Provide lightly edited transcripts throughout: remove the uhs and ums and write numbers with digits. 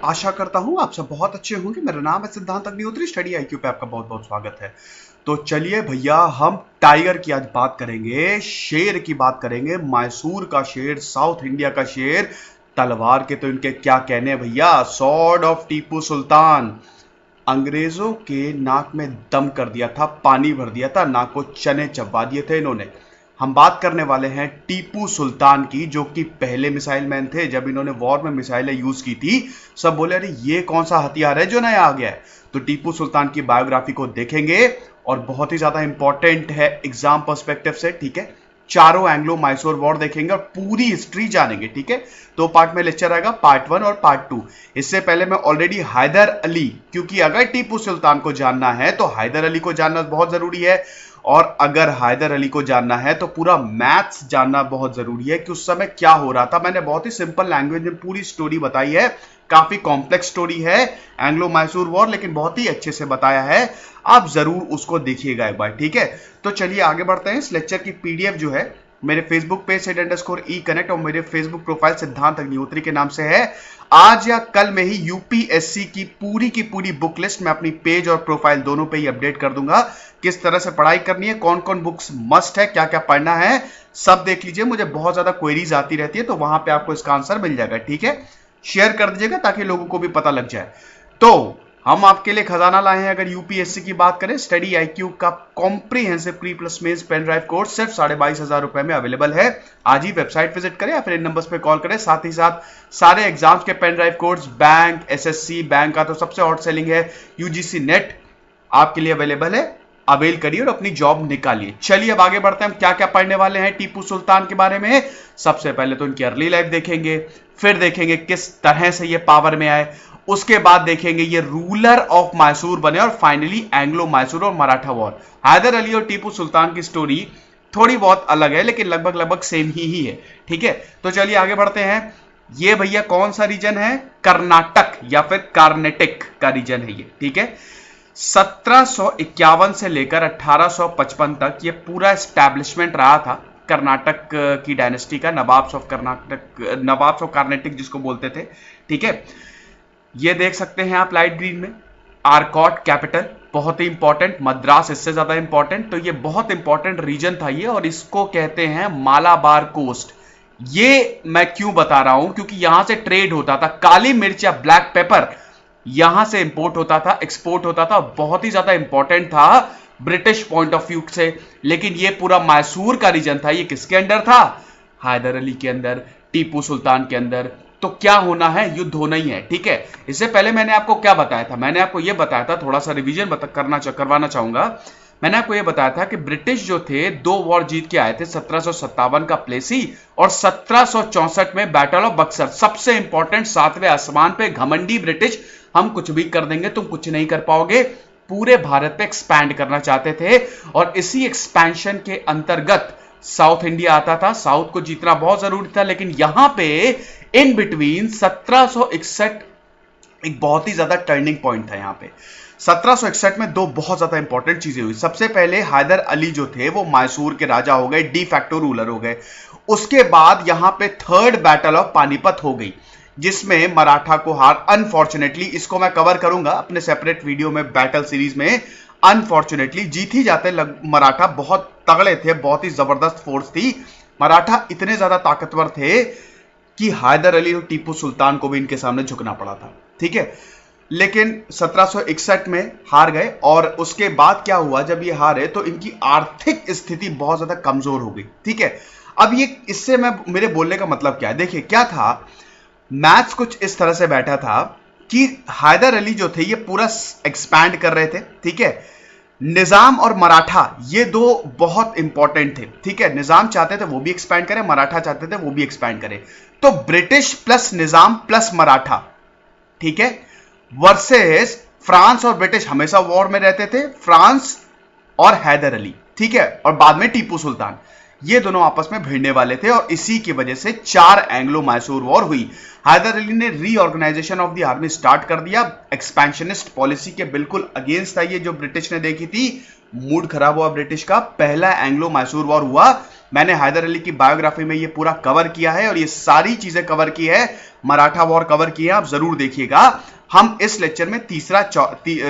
आशा करता हूँ आप सब बहुत अच्छे होंगे। मेरा नाम है सिद्धांत अग्निहोत्री। स्टडी आईक्यू पे आपका बहुत बहुत स्वागत है। तो चलिए भैया, हम टाइगर की आज बात करेंगे, शेर की बात करेंगे, मैसूर का शेर, साउथ इंडिया का शेर। तलवार के तो इनके क्या कहने हैं भैया। Sword of Tipu Sultan. अंग्रेजों के नाक में दम कर दिया था, पानी भर दिया था, नाक को चने चबा दिए थे इन्होंने। हम बात करने वाले हैं टीपू सुल्तान की, जो कि पहले मिसाइल मैन थे। जब इन्होंने वॉर में मिसाइलें यूज की थी, सब बोले अरे ये कौन सा हथियार है जो नया आ गया है। तो टीपू सुल्तान की बायोग्राफी को देखेंगे और बहुत ही ज्यादा इंपॉर्टेंट है एग्जाम पर्सपेक्टिव से, ठीक है। चारों एंग्लो मैसूर वॉर देखेंगे और पूरी हिस्ट्री जानेंगे, ठीक है। दो पार्ट में लेक्चर आएगा, पार्ट 1 और पार्ट 2। इससे पहले मैं ऑलरेडी हैदर अली, क्योंकि अगर टीपू सुल्तान को जानना है तो हैदर अली को जानना बहुत जरूरी है। और अगर हैदर अली को जानना है तो पूरा मैथ्स जानना बहुत जरूरी है कि उस समय क्या हो रहा था। मैंने बहुत ही सिंपल लैंग्वेज में पूरी स्टोरी बताई है। काफी कॉम्प्लेक्स स्टोरी है एंग्लो मैसूर वॉर, लेकिन बहुत ही अच्छे से बताया है। आप जरूर उसको देखिएगा एक बार, ठीक है। तो चलिए आगे बढ़ते हैं। इस लेक्चर की पीडीएफ जो है मेरे फेसबुक पेज @e कनेक्ट और मेरे फेसबुक प्रोफाइल सिद्धांत अग्निहोत्री के नाम से है। आज या कल में ही यूपीएससी की पूरी बुक लिस्ट मैं अपनी पेज और प्रोफाइल दोनों पे ही अपडेट कर दूंगा। किस तरह से पढ़ाई करनी है, कौन कौन बुक्स मस्ट है, क्या क्या पढ़ना है, सब देख लीजिए। मुझे बहुत ज्यादा क्वेरीज आती रहती है, तो वहां पे आपको इसका आंसर मिल जाएगा, ठीक है। शेयर कर दीजिएगा ताकि लोगों को भी पता लग जाए। तो हम आपके लिए खजाना लाए हैं। अगर यूपीएससी की बात करें, स्टडी आईक्यू का comprehensive pre plus mains pen drive course सिर्फ 22,500 रुपए में अवेलेबल है। आज ही वेबसाइट विजिट करें या फिर इन नंबर्स पे कॉल करें। साथ ही साथ सारे एग्जाम्स के pen drive course, bank, SSC bank का तो सबसे हॉट सेलिंग है, यूजीसी नेट आपके लिए अवेलेबल है। अवेल करिए और अपनी जॉब निकालिए। चलिए अब आगे बढ़ते हैं। हम क्या क्या पढ़ने वाले हैं टीपू सुल्तान के बारे में। सबसे पहले तो उनकी अर्ली लाइफ देखेंगे, फिर देखेंगे किस तरह से ये पावर में आए, उसके बाद देखेंगे ये रूलर ऑफ मैसूर बने, और फाइनली एंग्लो मैसूर और मराठा वॉर। हैदर अली और टीपू सुल्तान की स्टोरी थोड़ी बहुत अलग है, लेकिन लगभग सेम ही है, ठीक है। तो चलिए आगे बढ़ते हैं। ये भैया कौन सा रीजन है? कर्नाटक या फिर कार्नेटिक का रीजन है ये, ठीक है। 1751 से लेकर 1855 तक ये पूरा एस्टैब्लिशमेंट रहा था कर्नाटक की डायनेस्टी का, nawabs of Karnataka, nawabs of Carnatic जिसको बोलते थे, ठीक है। ये देख सकते हैं आप लाइट ग्रीन में, आरकॉट कैपिटल, बहुत ही इंपॉर्टेंट। मद्रास इससे ज्यादा इंपॉर्टेंट। तो ये बहुत इंपॉर्टेंट रीजन था ये, और इसको कहते हैं मालाबार कोस्ट। ये मैं क्यों बता रहा हूं, क्योंकि यहां से ट्रेड होता था। काली मिर्च या ब्लैक पेपर यहां से इंपोर्ट होता था, एक्सपोर्ट होता था, बहुत ही ज्यादा इंपॉर्टेंट था ब्रिटिश पॉइंट ऑफ व्यू से। लेकिन ये पूरा मैसूर का रीजन था, ये किसके अंडर था? हैदर अली के अंदर, टीपू सुल्तान के अंदर। तो क्या होना है? युद्ध होना ही है, ठीक है। इससे पहले मैंने आपको क्या बताया था? मैंने आपको यह बताया था, थोड़ा सा रिवीजन करवाना चाहूंगा। मैंने आपको यह बताया था कि ब्रिटिश जो थे 2 वॉर जीत के आए थे, 1757 का प्लेसी और 1764 में बैटल ऑफ बक्सर। सबसे इंपॉर्टेंट, 7वें आसमान पे घमंडी ब्रिटिश, हम कुछ भी कर देंगे, तुम कुछ नहीं कर पाओगे, पूरे भारत पे एक्सपैंड करना चाहते थे। और इसी एक्सपेंशन के अंतर्गत साउथ इंडिया आता था। साउथ को जीतना बहुत जरूरी था, लेकिन यहां पे इन बिटवीन 1761 एक बहुत ही ज्यादा टर्निंग पॉइंट था। यहां पे 1761 में 2 बहुत ज्यादा इंपॉर्टेंट चीजें हुई। सबसे पहले हैदर अली जो थे वो मैसूर के राजा हो गए, डी फैक्टो रूलर हो गए। उसके बाद यहां पे 3rd बैटल ऑफ पानीपत हो गई, जिसमें मराठा को हार, अनफॉर्चुनेटली, इसको मैं कवर करूंगा अपने सेपरेट वीडियो में, बैटल सीरीज में। अनफॉर्चुनेटली जीत ही जाते मराठा, बहुत तगड़े थे, बहुत ही जबरदस्त फोर्स थी। मराठा इतने ज्यादा ताकतवर थे कि हैदर अली और टीपू सुल्तान को भी इनके सामने झुकना पड़ा था, ठीक है। लेकिन 1761 में हार गए, और उसके बाद क्या हुआ, जब ये हारे तो इनकी आर्थिक स्थिति बहुत ज्यादा कमजोर हो गई, ठीक है। अब ये, इससे मैं, मेरे बोलने का मतलब क्या है, देखिए क्या था। मैथ्स कुछ इस तरह से बैठा था कि हैदर अली जो थे ये पूरा एक्सपैंड कर रहे थे, ठीक है। निजाम और मराठा ये 2 बहुत इंपॉर्टेंट थे, ठीक है। निजाम चाहते थे वो भी एक्सपैंड करे, मराठा चाहते थे वो भी एक्सपैंड करे। तो ब्रिटिश प्लस निजाम प्लस मराठा, ठीक है, वर्सेस फ्रांस और ब्रिटिश हमेशा वॉर में रहते थे, फ्रांस और हैदर अली, ठीक है, और बाद में टीपू सुल्तान। ये दोनों आपस में भिड़ने वाले थे, और इसी की वजह से 4 एंग्लो मैसूर वॉर हुई। हैदर अली ने reorganization of the army start कर दिया। एक्सपेंशनिस्ट पॉलिसी के बिल्कुल अगेंस्ट था ये, जो ब्रिटिश ने देखी थी। मूड खराब हुआ ब्रिटिश का। पहला एंग्लो मैसूर वॉर हुआ मैंने हैदर अली की बायोग्राफी में ये पूरा कवर किया है और ये सारी चीजें कवर की है, मराठा वॉर कवर की है, आप जरूर देखिएगा। हम इस लेक्चर में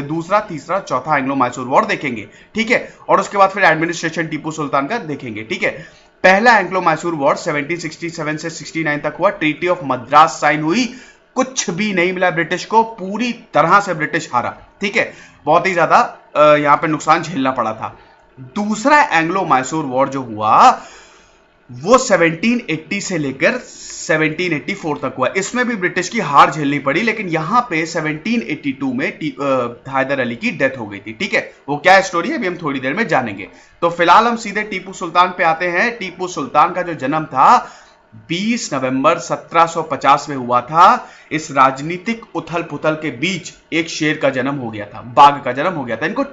दूसरा तीसरा चौथा एंग्लो मैसूर वॉर देखेंगे, ठीक है, और उसके बाद फिर एडमिनिस्ट्रेशन टीपू सुल्तान का देखेंगे, ठीक है। पहला एंग्लो मैसूर वॉर 1767 से 69 तक हुआ, ट्रीटी ऑफ मद्रास साइन हुई, कुछ भी नहीं मिला ब्रिटिश को, पूरी तरह से ब्रिटिश हारा, ठीक है, बहुत ही ज्यादा यहां पे नुकसान झेलना पड़ा था। दूसरा एंग्लो मैसूर वॉर जो हुआ वो 1780 से लेकर 1784 तक हुआ, इसमें भी ब्रिटिश की हार झेलनी पड़ी, लेकिन यहां पे 1782 में हैदर अली की डेथ हो गई थी, ठीक है। वो क्या स्टोरी है अभी हम थोड़ी देर में जानेंगे। तो फिलहाल हम सीधे टीपू सुल्तान पे आते हैं। टीपू सुल्तान का जो जन्म था 20 नवंबर 1750 में हुआ था। इस राजनीतिक उथल पुथल के बीच एक शेर का जन्म हो गया था, बाघ का जन्म हो गया था। इनको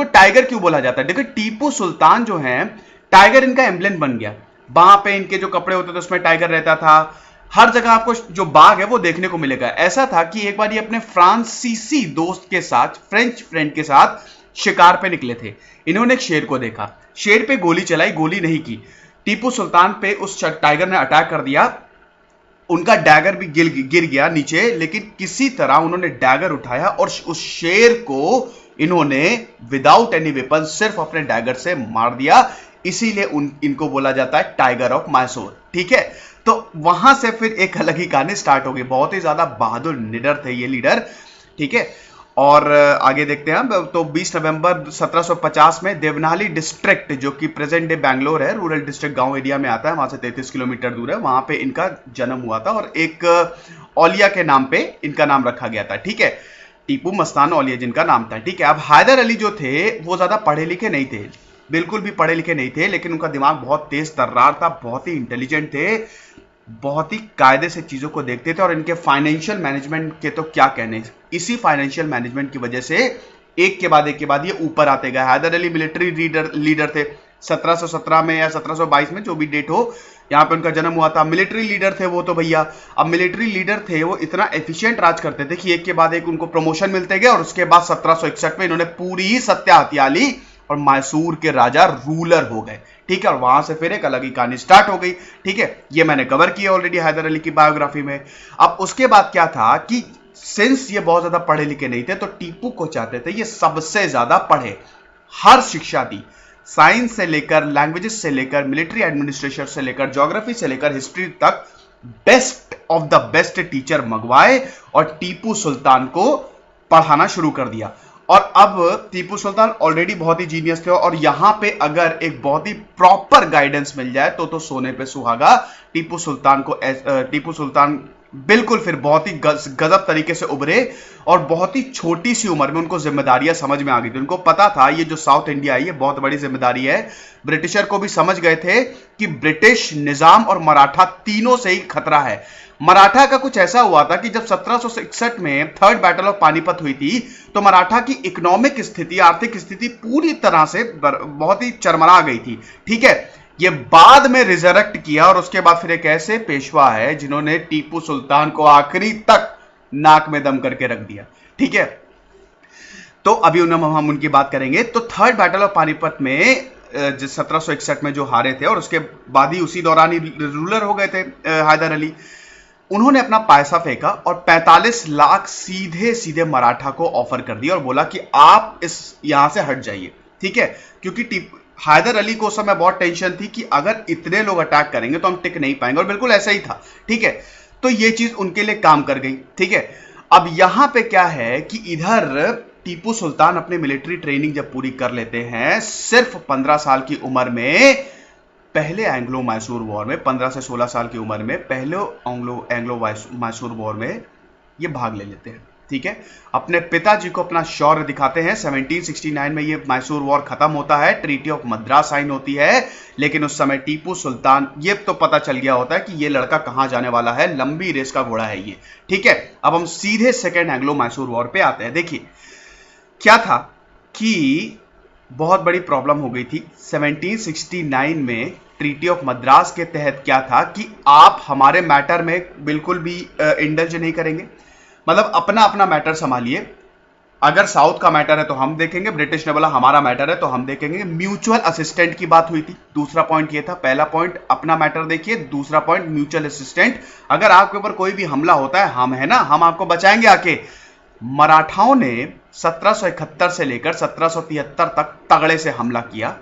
टाइगर क्यों बोला जाता है? देखो टीपू सुल्तान जो है, टाइगर इनका एम्ब्लेम बन गया। वहां पे इनके जो कपड़े होते थे उसमें टाइगर रहता था, हर जगह आपको जो बाघ है वो देखने को मिलेगा। ऐसा था कि एक बार ये अपने फ्रांसीसी दोस्त के साथ, फ्रेंच फ्रेंड के साथ शिकार पे निकले थे। इन्होंने एक शेर को देखा, शेर पे गोली चलाई, गोली नहीं की, टीपू सुल्तान पे उस टाइगर ने अटैक कर दिया। उनका डैगर भी गिर गया नीचे, लेकिन किसी तरह उन्होंने डैगर उठाया और उस शेर को इन्होंने विदाउट एनी वेपन सिर्फ अपने डैगर से मार दिया। इसीलिए इनको बोला जाता है टाइगर ऑफ मैसूर, ठीक है। तो वहां से फिर एक अलग ही कहानी स्टार्ट हो गई। बहुत ही ज्यादा बहादुर निडर थे ये लीडर, ठीक है। और आगे देखते हैं। तो 20 नवंबर 1750 में देवनाली डिस्ट्रिक्ट, जो कि प्रेजेंट डे बैंगलोर है, रूरल डिस्ट्रिक्ट गांव एरिया में आता है, वहां से 33 किलोमीटर दूर है, वहां पे इनका जन्म हुआ था और एक औलिया के नाम पे इनका नाम रखा गया था, ठीक है। टीपू मस्तान औलिया जिनका नाम था, ठीक है। अब हैदर अली जो थे वो ज्यादा पढ़े लिखे नहीं थे, बिल्कुल भी पढ़े लिखे नहीं थे, लेकिन उनका दिमाग बहुत तेज तर्रार था, बहुत ही इंटेलिजेंट थे, बहुत ही कायदे से चीजों को देखते थे। और इनके फाइनेंशियल मैनेजमेंट के तो क्या कहने, इसी फाइनेंशियल मैनेजमेंट की वजह से एक के बाद ये ऊपर आते गए। हैदर अली मिलिट्री लीडर थे 1717 में या 1722 में, जो भी डेट हो, यहां पे उनका जन्म हुआ था। मिलिट्री लीडर थे वो तो भैया। अब मिलिट्री लीडर थे वो इतना एफिशिएंट राज करते थे कि एक के बाद एक उनको प्रमोशन मिलते गए, और उसके बाद 1761 में इन्होंने पूरी सत्ता हथिया ली और मैसूर के राजा रूलर हो गए, ठीक है। और वहां से फिर एक अलग ही कहानी स्टार्ट हो गई, ठीक है। ये मैंने कवर किया ऑलरेडी हैदर अली की बायोग्राफी में। अब उसके बाद क्या था कि सिंस ये बहुत ज्यादा पढ़े लिखे नहीं थे, तो टीपू को चाहते थे ये सबसे ज्यादा पढ़े, हर शिक्षा दी, साइंस से लेकर, लैंग्वेजेस से लेकर, मिलिट्री एडमिनिस्ट्रेशन से लेकर, ज्योग्राफी से लेकर हिस्ट्री तक best of the best teacher मंगवाए और टीपू सुल्तान को पढ़ाना शुरू कर दिया। और अब टीपू सुल्तान ऑलरेडी बहुत ही जीनियस थे, और यहां पे अगर एक बहुत ही प्रॉपर गाइडेंस मिल जाए तो सोने पे सुहागा। टीपू सुल्तान बिल्कुल फिर बहुत ही गजब तरीके से उभरे, और बहुत ही छोटी सी उम्र में उनको जिम्मेदारियां समझ में आ गई थी। उनको पता था ये जो साउथ इंडिया है ये बहुत बड़ी जिम्मेदारी है। ब्रिटिशर को भी समझ गए थे कि ब्रिटिश निजाम और मराठा तीनों से ही खतरा है। मराठा का कुछ ऐसा हुआ था कि जब 1761 में थर्ड बैटल ऑफ पानीपत हुई थी, तो मराठा की इकोनॉमिक स्थिति, आर्थिक स्थिति पूरी तरह से बहुत ही चरमरा गई थी, ठीक है। ये बाद में रिजरेक्ट किया, और उसके बाद फिर एक ऐसे पेशवा है जिन्होंने टीपू सुल्तान को आखिरी तक नाक में दम करके रख दिया, ठीक है। तो अभी हम उनकी बात करेंगे। तो थर्ड बैटल ऑफ पानीपत में 1761 में जो हारे थे, और उसके बाद ही उसी दौरान ही रूलर हो गए थे हैदर अली, उन्होंने अपना पैसा फेंका और 45 लाख सीधे सीधे मराठा को ऑफर कर दिया और बोला कि आप यहां से हट जाइए, ठीक है। क्योंकि हैदर अली को उस समय बहुत टेंशन थी कि अगर इतने लोग अटैक करेंगे तो हम टिक नहीं पाएंगे, और बिल्कुल ऐसा ही था, ठीक है। तो ये चीज उनके लिए काम कर गई, ठीक है। अब यहां पे क्या है कि इधर टीपू सुल्तान अपनी मिलिट्री ट्रेनिंग जब पूरी कर लेते हैं, सिर्फ 15 साल की उम्र में, पहले एंग्लो मैसूर वॉर में, 15 से 16 साल की उम्र में पहले एंग्लो मैसूर वॉर में ये भाग ले लेते हैं, ठीक है। अपने पिताजी को अपना शौर्य दिखाते हैं। 1769 में ये मैसूर वॉर खत्म होता है, ट्रीटी ऑफ मद्रास साइन होती है, लेकिन उस समय टीपू सुल्तान, ये तो पता चल गया होता है कि ये लड़का कहां जाने वाला है, लंबी रेस का घोड़ा है ये, ठीक है। अब हम सीधे सेकेंड एंग्लो मैसूर वॉर पे आते हैं। देखिए क्या था कि बहुत बड़ी प्रॉब्लम हो गई थी 1769 में। ट्रीटी ऑफ मद्रास के तहत क्या था कि आप हमारे मैटर में बिल्कुल भी इंडल्ज नहीं करेंगे, मतलब अपना अपना मैटर संभालिए, अगर साउथ का मैटर है तो हम देखेंगे, ब्रिटिश ने बोला हमारा मैटर है तो हम देखेंगे। म्यूचुअल असिस्टेंट की बात हुई थी, दूसरा पॉइंट ये था। पहला पॉइंट अपना मैटर देखिए, दूसरा पॉइंट म्यूचुअल असिस्टेंट। अगर आपके ऊपर कोई भी हमला होता है, हम है ना, हम आपको बचाएंगे आके। मराठाओं ने 1771 से लेकर 1773 तक तगड़े से हमला किया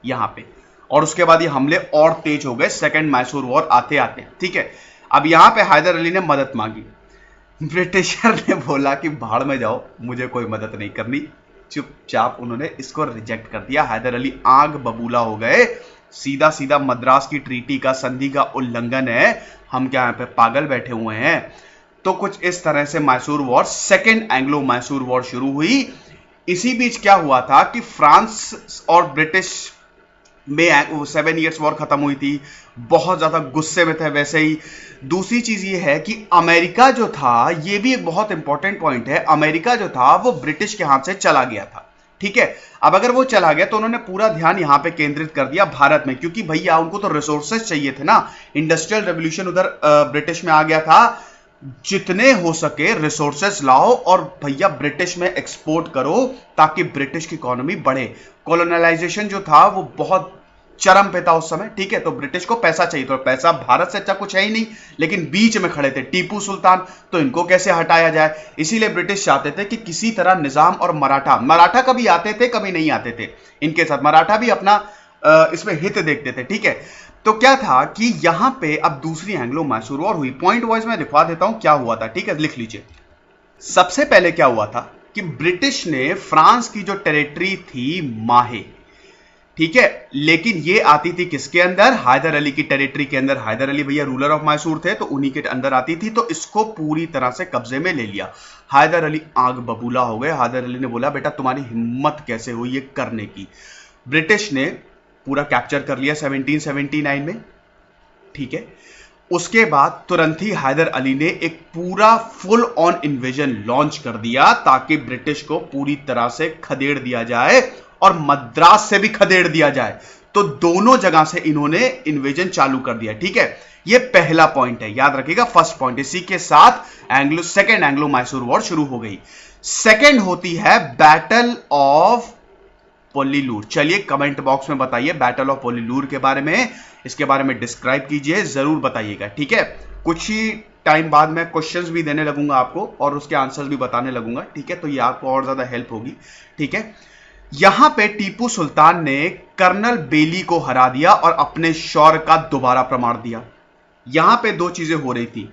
यहां पे, और उसके बाद ये हमले और तेज हो गए सेकेंड मैसूर वॉर आते आते, ठीक है। अब यहां पे हैदर अली ने मदद मांगी, ब्रिटिशर ने बोला कि भाड़ में जाओ, मुझे कोई मदद नहीं करनी। चुपचाप उन्होंने इसको रिजेक्ट कर दिया। हैदर अली आग बबूला हो गए, सीधा सीधा मद्रास की ट्रीटी का, संधि का उल्लंघन है, हम क्या यहाँ पे पागल बैठे हुए हैं। तो कुछ इस तरह से Mysore war, second Anglo Mysore war शुरू हुई। इसी बीच क्या हुआ था कि फ्रांस और ब्रिटिश में 7 ईयर्स वॉर खत्म हुई थी, बहुत ज्यादा गुस्से में थे वैसे ही। दूसरी चीज ये है कि अमेरिका जो था, ये भी एक बहुत इंपॉर्टेंट पॉइंट है, अमेरिका जो था वो ब्रिटिश के हाथ से चला गया था, ठीक है। अब अगर वो चला गया तो उन्होंने पूरा ध्यान यहां पे केंद्रित कर दिया भारत में, क्योंकि भैया उनको तो रिसोर्सेज चाहिए थे ना। इंडस्ट्रियल रेवोल्यूशन उधर ब्रिटिश में आ गया था, जितने हो सके रिसोर्सेस लाओ और भैया ब्रिटिश में एक्सपोर्ट करो ताकि ब्रिटिश की इकोनॉमी बढ़े। कॉलोनलाइजेशन जो था वो बहुत चरम पे था उस समय, ठीक है। तो ब्रिटिश को पैसा चाहिए, तो पैसा भारत से अच्छा कुछ है ही नहीं, लेकिन बीच में खड़े थे टीपू सुल्तान, तो इनको कैसे हटाया जाए। इसीलिए ब्रिटिश चाहते थे कि किसी तरह निजाम और मराठा कभी आते थे कभी नहीं आते थे इनके साथ, मराठा भी अपना इसमें हित देखते थे, ठीक है। तो क्या था कि यहां पे अब दूसरी एंग्लो मैसूर वॉर हुई। पॉइंट वाइज मैं लिखवा देता हूं क्या हुआ था, ठीक है, लिख लीजिए। सबसे पहले क्या हुआ था कि ब्रिटिश ने फ्रांस की जो टेरिटरी थी माहे, ठीक है, लेकिन ये आती थी किसके अंदर, हैदर अली की टेरिटरी के अंदर। हैदर अली भैया रूलर ऑफ मैसूर थे, तो उन्हीं के अंदर आती थी, तो इसको पूरी तरह से कब्जे में ले लिया। हैदर अली आग बबूला हो गए। हैदर अली ने बोला बेटा तुम्हारी हिम्मत कैसे हुई ये करने की। ब्रिटिश ने पूरा कैप्चर कर लिया 1779 में, ठीक है। उसके बाद तुरंत ही हैदर अली ने एक पूरा फुल ऑन इन्वेजन लॉन्च कर दिया ताकि ब्रिटिश को पूरी तरह से खदेड़ दिया जाए और मद्रास से भी खदेड़ दिया जाए। तो दोनों जगह से इन्होंने इन्वेजन चालू कर दिया, ठीक है। ये पहला पॉइंट है, याद रखिएगा, फर्स्ट पॉइंट। इसी के साथ सेकेंड एंग्लो मैसूर वॉर शुरू हो गई। सेकेंड होती है बैटल ऑफ पोलिलूर। चलिए कमेंट बॉक्स में बताइए बैटल ऑफ पोलिलूर के बारे में, इसके बारे में डिस्क्राइब कीजिए, जरूर बताइएगा, ठीक है। कुछ ही टाइम बाद मैं क्वेश्चंस भी देने लगूंगा आपको और उसके आंसर्स भी बताने लगूंगा, ठीक है। तो ये आपको और ज्यादा हेल्प होगी, ठीक है। यहां पे टीपू सुल्तान ने कर्नल बेली को हरा दिया और अपने शौर्य का दोबारा प्रमाण दिया। यहां पे दो चीजें हो रही थी,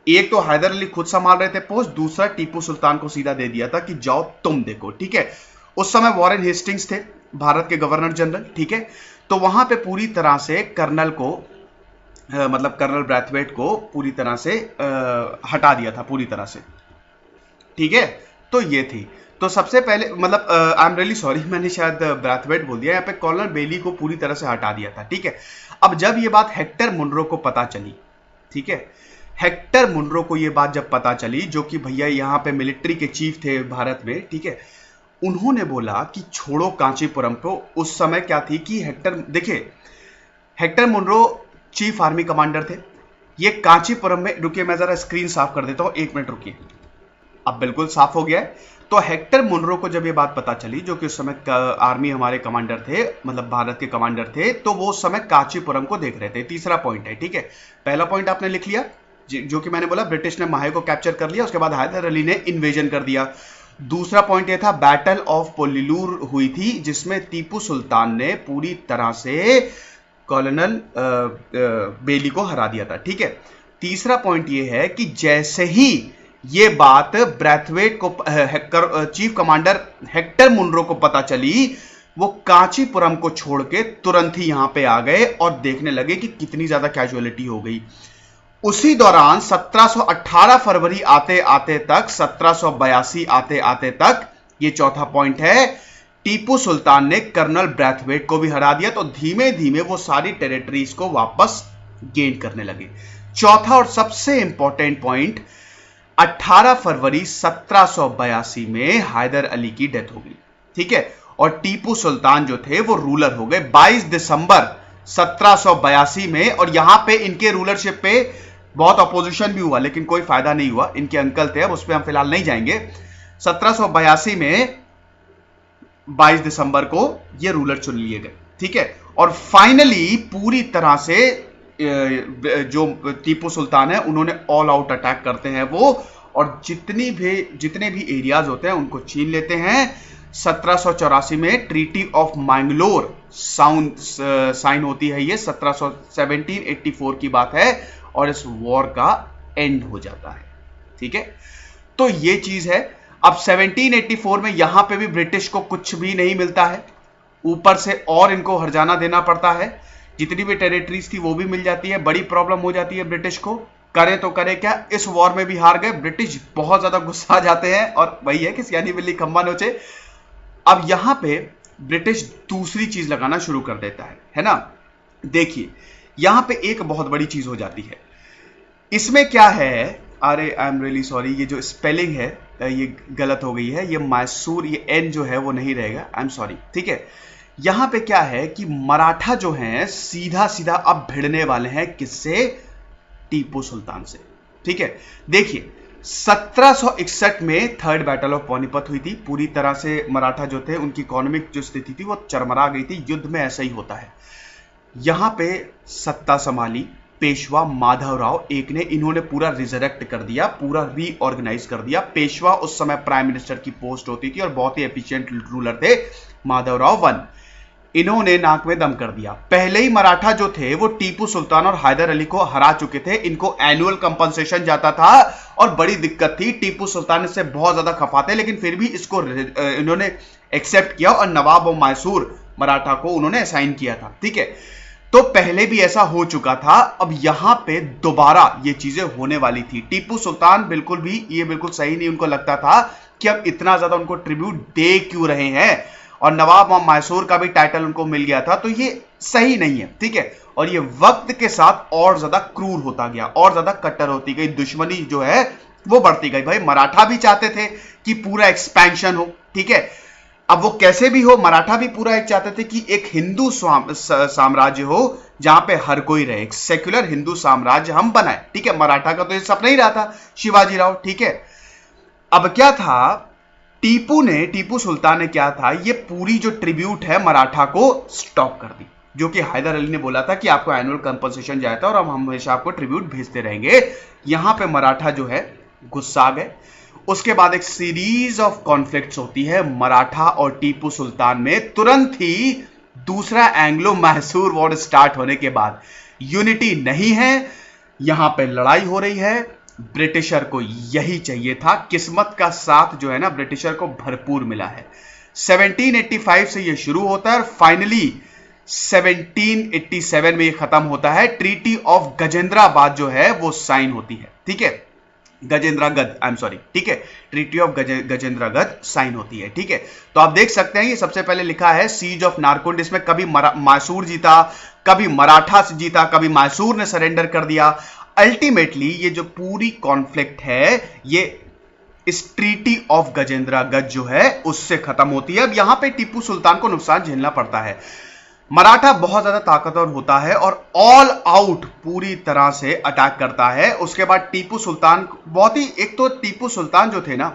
एक तो हैदर अली खुद संभाल रहे थे पोस्ट, दूसरा टीपू सुल्तान को सीधा दे दिया था कि जाओ तुम देखो, ठीक है। उस समय वॉरेन हेस्टिंग्स थे भारत के गवर्नर जनरल, ठीक है। तो वहां पे पूरी तरह से कर्नल को मतलब कर्नल ब्रैथवेट को पूरी तरह से हटा दिया था पूरी तरह से, ठीक है। तो ये थी, तो सबसे पहले मतलब आई एम रियली सॉरी, मैंने शायद ब्रैथवेट बोल दिया, यहाँ पे कर्नल बेली को पूरी तरह से हटा दिया था, ठीक है। अब जब ये बात हेक्टर मुनरो को पता चली, ठीक है, हेक्टर मुनरो को ये बात जब पता चली, जो कि भैया यहाँ पे मिलिट्री के चीफ थे भारत में, ठीक है, उन्होंने बोला कि छोड़ो कांचीपुरम को। उस समय क्या थी कि देखिए Hector Munro chief army commander थे, ये कांचीपुरम में, रुकिए मैं जरा स्क्रीन साफ कर देता हूं, 1 मिनट रुकिए, अब बिल्कुल साफ हो गया है। तो हेक्टर मुनरो को जब ये बात पता चली, जो कि उस समय आर्मी हमारे कमांडर थे, मतलब भारत के कमांडर थे, तो वो उस समय कांचीपुरम को देख रहे थे। तीसरा पॉइंट है, ठीक है। पहला पॉइंट आपने लिख लिया, जो कि मैंने बोला ब्रिटिश ने माहे को कैप्चर कर लिया, उसके बाद हैदर अली ने इन्वेजन कर दिया। दूसरा पॉइंट यह था बैटल ऑफ पोलिलूर हुई थी, जिसमें टीपू सुल्तान ने पूरी तरह से कॉलोनल बेली को हरा दिया था, ठीक है। तीसरा पॉइंट यह है कि जैसे ही ये बात ब्रैथवेट को चीफ कमांडर हेक्टर मुनरो को पता चली, वो कांचीपुरम को छोड़ के तुरंत ही यहां पे आ गए और देखने लगे कि कितनी ज्यादा कैजुअलिटी हो गई। उसी दौरान 1718 फरवरी आते आते तक, 1782 आते आते तक, ये चौथा पॉइंट है, टीपू सुल्तान ने कर्नल ब्रैथवेट को भी हरा दिया। तो धीमे धीमे वो सारी टेरिटरीज को वापस गेन करने लगे। चौथा और सबसे इंपॉर्टेंट पॉइंट, 18 फरवरी 1782 में हैदर अली की डेथ हो गई, ठीक है, और टीपू सुल्तान जो थे वो रूलर हो गए 22 दिसंबर 1782 में। और यहां पे इनके रूलरशिप पे बहुत अपोजिशन भी हुआ, लेकिन कोई फायदा नहीं हुआ। इनके अंकल थे, अब उस पर हम फिलहाल नहीं जाएंगे। 1782 में 22 दिसंबर को ये रूलर चुन लिए गए, ठीक है। और फाइनली पूरी तरह से जो टीपू सुल्तान है उन्होंने ऑल आउट अटैक करते हैं वो, और जितने भी एरियाज होते हैं उनको छीन लेते हैं। 1784 में ट्रीटी ऑफ मैंगलोर साइन होती है, ये 1784 की बात है, और इस वॉर का एंड हो जाता है, ठीक है। तो ये चीज है। अब 1784 में यहां पे भी ब्रिटिश को कुछ भी नहीं मिलता है, ऊपर से और इनको हर्जाना देना पड़ता है, जितनी भी टेरिटरीज थी वो भी मिल जाती है। बड़ी प्रॉब्लम हो जाती है ब्रिटिश को, करे तो करे क्या, इस वॉर में भी हार गए। ब्रिटिश बहुत ज्यादा गुस्सा जाते हैं, और वही है कि सियानी बिल्ली खंबा नोचे। अब यहां पे ब्रिटिश दूसरी चीज लगाना शुरू कर देता है ना। देखिए यहां पे एक बहुत बड़ी चीज हो जाती है, इसमें क्या है, अरे आई एम रियली सॉरी, ये जो स्पेलिंग है ये गलत हो गई है, ये मैसूर, ये एन जो है वो नहीं रहेगा, आई एम सॉरी, ठीक है। यहां पे क्या है कि मराठा जो हैं सीधा सीधा अब भिड़ने वाले हैं किससे, टीपू सुल्तान से, ठीक है। देखिए 1761 में थर्ड बैटल ऑफ पानीपत हुई थी, पूरी तरह से मराठा जो थे उनकी इकोनॉमिक जो स्थिति थी वो चरमरा गई थी। युद्ध में ऐसा ही होता है। यहां पे सत्ता संभाली पेशवा माधवराव एक ने, इन्होंने पूरा रिजरेक्ट कर दिया, पूरा रीऑर्गेनाइज कर दिया। पेशवा उस समय प्राइम मिनिस्टर की पोस्ट होती थी और बहुत ही एफिशिएंट रूलर थे माधवराव वन। इन्होंने नाक में दम कर दिया। पहले ही मराठा जो थे वो टीपू सुल्तान और हैदर अली को हरा चुके थे, इनको एनुअल कंपनसेशन जाता था और बड़ी दिक्कत थी। टीपू सुल्तान इससे बहुत ज्यादा खफाते, लेकिन फिर भी इसको इन्होंने एक्सेप्ट किया और नवाब और मैसूर मराठा को उन्होंने असाइन किया था, ठीक है। तो पहले भी ऐसा हो चुका था, अब यहां पे दोबारा ये चीजें होने वाली थी। टीपू सुल्तान बिल्कुल भी ये बिल्कुल सही नहीं उनको लगता था कि अब इतना ज्यादा उनको ट्रिब्यूट दे क्यों रहे हैं, और नवाब और मैसूर का भी टाइटल उनको मिल गया था, तो ये सही नहीं है, ठीक है। और ये वक्त के साथ और ज्यादा क्रूर होता गया, और ज्यादा कट्टर होती गई, दुश्मनी जो है वो बढ़ती गई। भाई मराठा भी चाहते थे कि पूरा एक्सपेंशन हो, ठीक है। अब वो कैसे भी हो, मराठा भी पूरा एक चाहते थे कि एक हिंदू साम्राज्य हो जहां पे हर कोई रहे, एक सेक्युलर हिंदू साम्राज्य हम बनाए, ठीक है। मराठा का तो ये सपना ही रहा था शिवाजी राव, ठीक है। अब क्या था, टीपू सुल्तान ने क्या था, ये पूरी जो ट्रिब्यूट है मराठा को स्टॉप कर दी, जो कि हैदर अली ने बोला था कि आपको एनुअल कंपनसेशन जाता है और हम हमेशा आपको ट्रिब्यूट भेजते रहेंगे। यहां पे मराठा जो है गुस्सा आ गए। उसके बाद एक सीरीज ऑफ कॉन्फ्लिक्ट्स होती है मराठा और टीपू सुल्तान में। तुरंत ही दूसरा एंग्लो मैसूर वॉर स्टार्ट होने के बाद यूनिटी नहीं है, यहां पे लड़ाई हो रही है। ब्रिटिशर को यही चाहिए था, किस्मत का साथ जो है ना ब्रिटिशर को भरपूर मिला है। 1785 से ये शुरू होता है और फाइनली 1787 में ये खत्म होता है। ट्रीटी ऑफ गजेंद्राबाद जो है वो साइन होती है, ठीक है। गजेंद्रगढ़, आई एम सॉरी, ठीक है, ट्रीटी ऑफ गजेंद्रगढ़ साइन होती है, ठीक है। तो आप देख सकते हैं ये सबसे पहले लिखा है सीज ऑफ नारकुंड, इसमें कभी मैसूर जीता, कभी मराठा से जीता, कभी मैसूर ने सरेंडर कर दिया। अल्टीमेटली ये जो पूरी कॉन्फ्लिक्ट है ये इस ट्रीटी ऑफ गजेंद्रगढ़ जो है उससे खत्म होती है। अब यहां पे टीपू सुल्तान को नुकसान झेलना पड़ता है। मराठा बहुत ज्यादा ताकतवर होता है और ऑल आउट पूरी तरह से अटैक करता है। उसके बाद टीपू सुल्तान बहुत ही, एक तो टीपू सुल्तान जो थे ना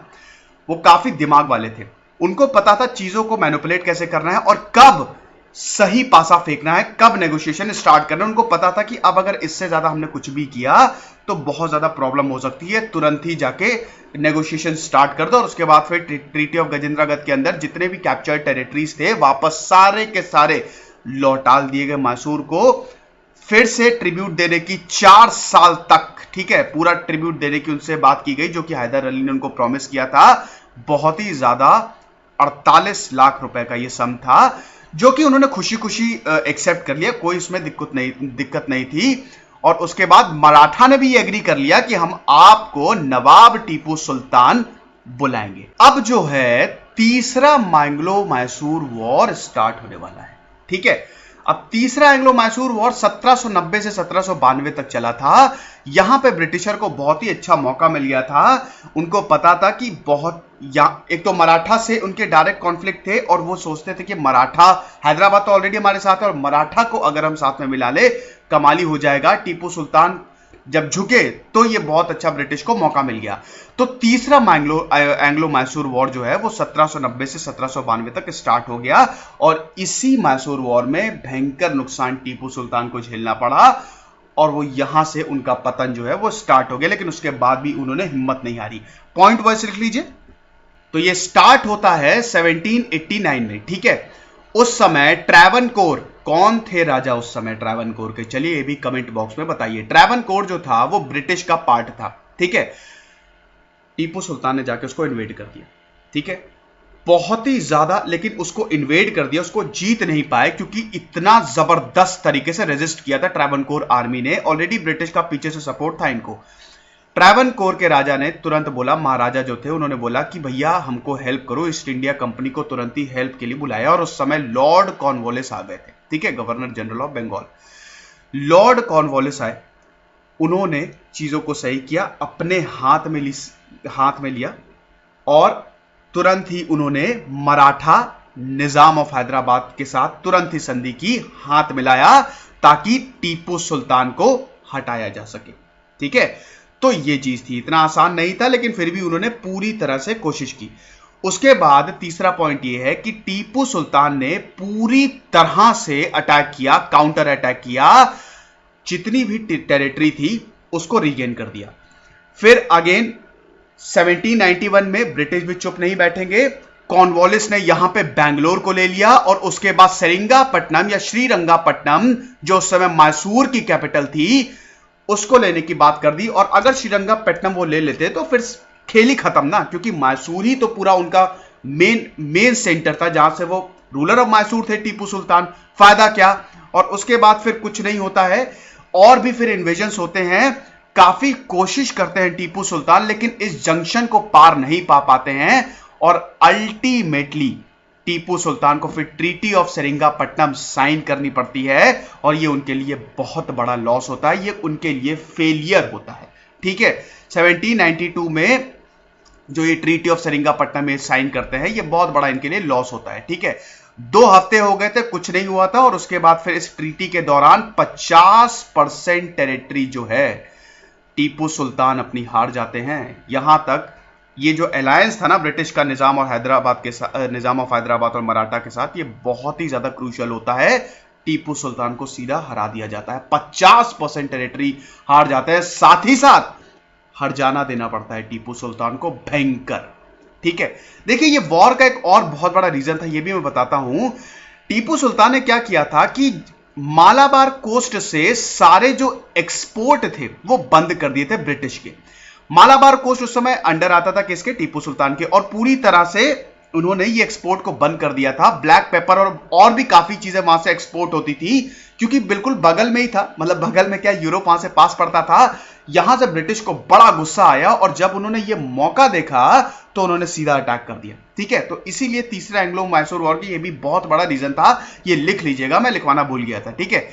वो काफी दिमाग वाले थे, उनको पता था चीजों को मैनिपुलेट कैसे करना है और कब सही पासा फेंकना है, कब नेगोशिएशन स्टार्ट करना है। उनको पता था कि अब अगर इससे ज्यादा हमने कुछ भी किया तो बहुत ज्यादा प्रॉब्लम हो सकती है, तुरंत ही जाके नेगोशिएशन स्टार्ट कर दो और उसके बाद फिर ट्रीटी ऑफ गजेंद्रगढ़ के अंदर जितने भी कैप्चर्ड टेरिटरीज थे वापस सारे के सारे लौटा दिए गए मैसूर को, फिर से ट्रिब्यूट देने की 4 साल तक, ठीक है, पूरा ट्रिब्यूट देने की उनसे बात की गई जो कि हैदर अली ने उनको प्रॉमिस किया था। बहुत ही ज्यादा 48 लाख रुपए का ये सम था जो कि उन्होंने खुशी खुशी एक्सेप्ट कर लिया, कोई इसमें दिक्कत नहीं थी। और उसके बाद मराठा ने भी एग्री कर लिया कि हम आपको नवाब टीपू सुल्तान बुलाएंगे। अब जो है तीसरा मैंग्लो मैसूर वॉर स्टार्ट होने वाला है, ठीक है। अब तीसरा एंग्लो मैसूर वॉर 1790 से 1792 तक चला था। यहां पे ब्रिटिशर को बहुत ही अच्छा मौका मिल गया था। उनको पता था कि एक तो मराठा से उनके डायरेक्ट कॉन्फ्लिक्ट थे और वो सोचते थे कि मराठा, हैदराबाद तो ऑलरेडी हमारे साथ है और मराठा को अगर हम साथ में मिला ले कमाली हो जाएगा। टीपू सुल्तान जब झुके तो ये बहुत अच्छा ब्रिटिश को मौका मिल गया। तो तीसरा एंग्लो मैसूर वॉर जो है वो 1790 से 1792 तक स्टार्ट हो गया और इसी मैसूर वॉर में भयंकर नुकसान टीपू सुल्तान को झेलना पड़ा और वो यहां से उनका पतन जो है वो स्टार्ट हो गया, लेकिन उसके बाद भी उन्होंने हिम्मत नहीं हारी। पॉइंट वाइज लिख लीजिए। तो ये स्टार्ट होता है 1789 में, ठीक है। उस समय ट्रैवनकोर, कौन थे राजा उस समय ट्रैवनकोर के, चलिए ये भी कमेंट बॉक्स में बताइए। ट्रैवनकोर जो था वो ब्रिटिश का पार्ट था, ठीक है। टीपू सुल्तान ने जाके उसको इन्वेड कर दिया, ठीक है, बहुत ही ज्यादा, लेकिन उसको इन्वेड कर दिया, उसको जीत नहीं पाए क्योंकि इतना जबरदस्त तरीके से रेजिस्ट किया था ट्रैवनकोर आर्मी ने। ऑलरेडी ब्रिटिश का पीछे से सपोर्ट था इनको। ट्रैवनकोर के राजा ने तुरंत बोला, महाराजा जो थे उन्होंने बोला कि भैया हमको हेल्प करो। ईस्ट इंडिया कंपनी को तुरंत ही हेल्प के लिए बुलाया और उस समय लॉर्ड कॉर्नवालिस आ गए थे, ठीक है, governor general of Bengal. Lord Cornwallis आए, उन्होंने चीजों को सही किया, अपने हाथ में लिया और तुरंत ही उन्होंने मराठा निजाम ऑफ हैदराबाद के साथ तुरंत ही संधि की, हाथ मिलाया ताकि टीपू सुल्तान को हटाया जा सके, ठीक है। तो ये चीज थी, इतना आसान नहीं था लेकिन फिर भी उन्होंने पूरी तरह से कोशिश की। उसके बाद तीसरा पॉइंट ये है कि टीपू सुल्तान ने पूरी तरह से अटैक किया, काउंटर अटैक किया, जितनी भी टेरिटरी थी उसको रीगेन कर दिया। फिर अगेन 1791 में ब्रिटिश भी चुप नहीं बैठेंगे, कॉर्नवालिस ने यहां पे बैंगलोर को ले लिया और उसके बाद सेरिंगापट्टनम या श्रीरंगापट्टनम जो उस समय मैसूर की कैपिटल थी उसको लेने की बात कर दी। और अगर श्रीरंगापट्टनम वो ले लेते तो फिर खेल ही खत्म ना, क्योंकि मैसूर ही तो पूरा उनका मेन सेंटर था जहां से वो रूलर ऑफ मैसूर थे टीपू सुल्तान। फायदा क्या, और उसके बाद फिर कुछ नहीं होता है और भी फिर इन्वेजन्स होते हैं, काफी कोशिश करते हैं टीपू सुल्तान लेकिन इस जंक्शन को पार नहीं पा पाते हैं और अल्टीमेटली टीपू सुल्तान को फिर ट्रीटी ऑफ सेरिंगापट्टनम साइन करनी पड़ती है और ये उनके लिए बहुत बड़ा लॉस होता है, ये उनके लिए फेलियर होता है, ठीक है। 1792 में जो ये ट्रीटी ऑफ सेरिंगापट्टनम में साइन करते हैं, ये बहुत बड़ा इनके लिए लॉस होता है, ठीक है। 2 हफ्ते हो गए थे, कुछ नहीं हुआ था और उसके बाद फिर इस ट्रीटी के दौरान 50% टेरिटरी जो है टीपू सुल्तान अपनी हार जाते हैं। यहां तक ये जो अलायंस था ना ब्रिटिश का निजाम और हैदराबाद के साथ, निजाम ऑफ हैदराबाद और मराठा के साथ, ये बहुत ही ज्यादा क्रूशियल होता है। टीपू सुल्तान को सीधा हरा दिया जाता है, 50% टेरिटरी हार जाते हैं, साथ ही साथ हरजाना देना पड़ता है टीपू सुल्तान को भयंकर, ठीक है। देखिए ये वॉर का एक और बहुत बड़ा रीजन था, ये भी मैं बताता हूं। टीपू सुल्तान ने क्या किया था कि मालाबार कोस्ट से सारे जो एक्सपोर्ट थे वो बंद कर दिए थे ब्रिटिश के। मालाबार कोस्ट उस समय अंडर आता था किसके, टीपू सुल्तान के, और पूरी तरह से उन्होंने ये एक्सपोर्ट को बंद कर दिया था। ब्लैक पेपर और भी काफी चीजें वहां से एक्सपोर्ट होती थी क्योंकि बिल्कुल बगल में ही था, मतलब बगल में क्या, यूरोप वहां से पास पड़ता था। यहां से ब्रिटिश को बड़ा गुस्सा आया और जब उन्होंने ये मौका देखा तो उन्होंने सीधा अटैक कर दिया, ठीक है। तो इसीलिए तीसरा एंग्लो मैसूर वॉर की ये भी बहुत बड़ा रीजन था, ये लिख लीजिएगा, मैं लिखवाना भूल गया था, ठीक है।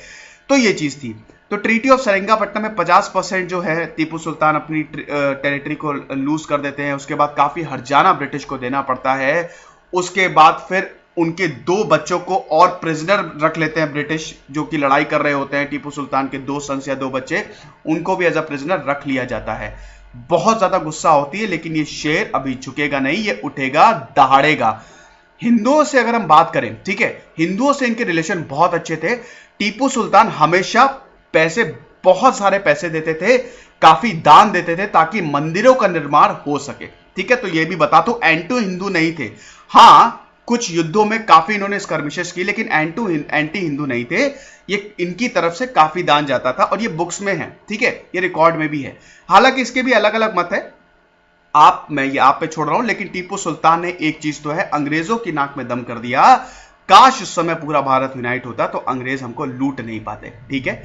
तो ये चीज थी। तो ट्रीटी ऑफ सेरिंगापट्टनम में 50% जो है टीपू सुल्तान अपनी टेरिटरी को लूज कर देते हैं। उसके बाद काफी हर्जाना ब्रिटिश को देना पड़ता है। उसके बाद फिर उनके 2 बच्चों को और प्रिजनर रख लेते हैं ब्रिटिश, जो कि लड़ाई कर रहे होते हैं। टीपू सुल्तान के 2 सन्स या 2 बच्चे, उनको भी एज अ प्रिजनर रख लिया जाता है। बहुत ज्यादा गुस्सा होती है लेकिन ये शेर अभी झुकेगा नहीं, ये उठेगा, दहाड़ेगा। हिंदुओं से अगर हम बात करें, ठीक है, हिंदुओं से इनके रिलेशन बहुत अच्छे थे। टीपू सुल्तान हमेशा पैसे, बहुत सारे पैसे देते थे, काफी दान देते थे ताकि मंदिरों का निर्माण हो सके, ठीक है। तो ये भी बता दो, एंटी हिंदू नहीं थे। हाँ, कुछ युद्धों में काफी इन्होंने स्कर्मिशेस की लेकिन एंटी हिंदू नहीं थे। ये इनकी तरफ से काफी दान जाता था और ये बुक्स में है, ठीक है, ये रिकॉर्ड में भी है। हालांकि इसके भी अलग अलग मत है, मैं ये आप पे छोड़ रहा हूं, लेकिन टीपू सुल्तान ने एक चीज तो है, अंग्रेजों की नाक में दम कर दिया। काश उस समय पूरा भारत यूनाइट होता तो अंग्रेज हमको लूट नहीं पाते, ठीक है।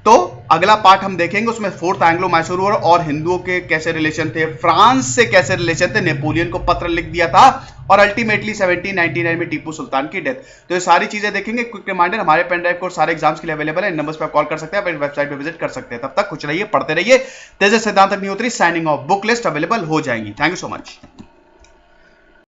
तो अगला पार्ट हम देखेंगे, उसमें 4th एंग्लो मैसूर वॉर और हिंदुओं के कैसे रिलेशन थे, फ्रांस से कैसे रिलेशन थे, नेपोलियन को पत्र लिख दिया था और अल्टीमेटली 1799 में टीपू सुल्तान की डेथ। तो ये सारी चीजें देखेंगे। क्विक रिमाइंडर, हमारे पेन ड्राइव कोर्स सारे एग्जाम्स के लिए अवेलेबल है, इन नंबर्स पे आप कॉल कर सकते हैं, आप वेबसाइट पे विजिट कर सकते हैं। तब तक खुश रहिए, पढ़ते रहिए। तेजस सिद्धांत Agnihotri signing off. Book list available हो जाएंगी। Thank you so much.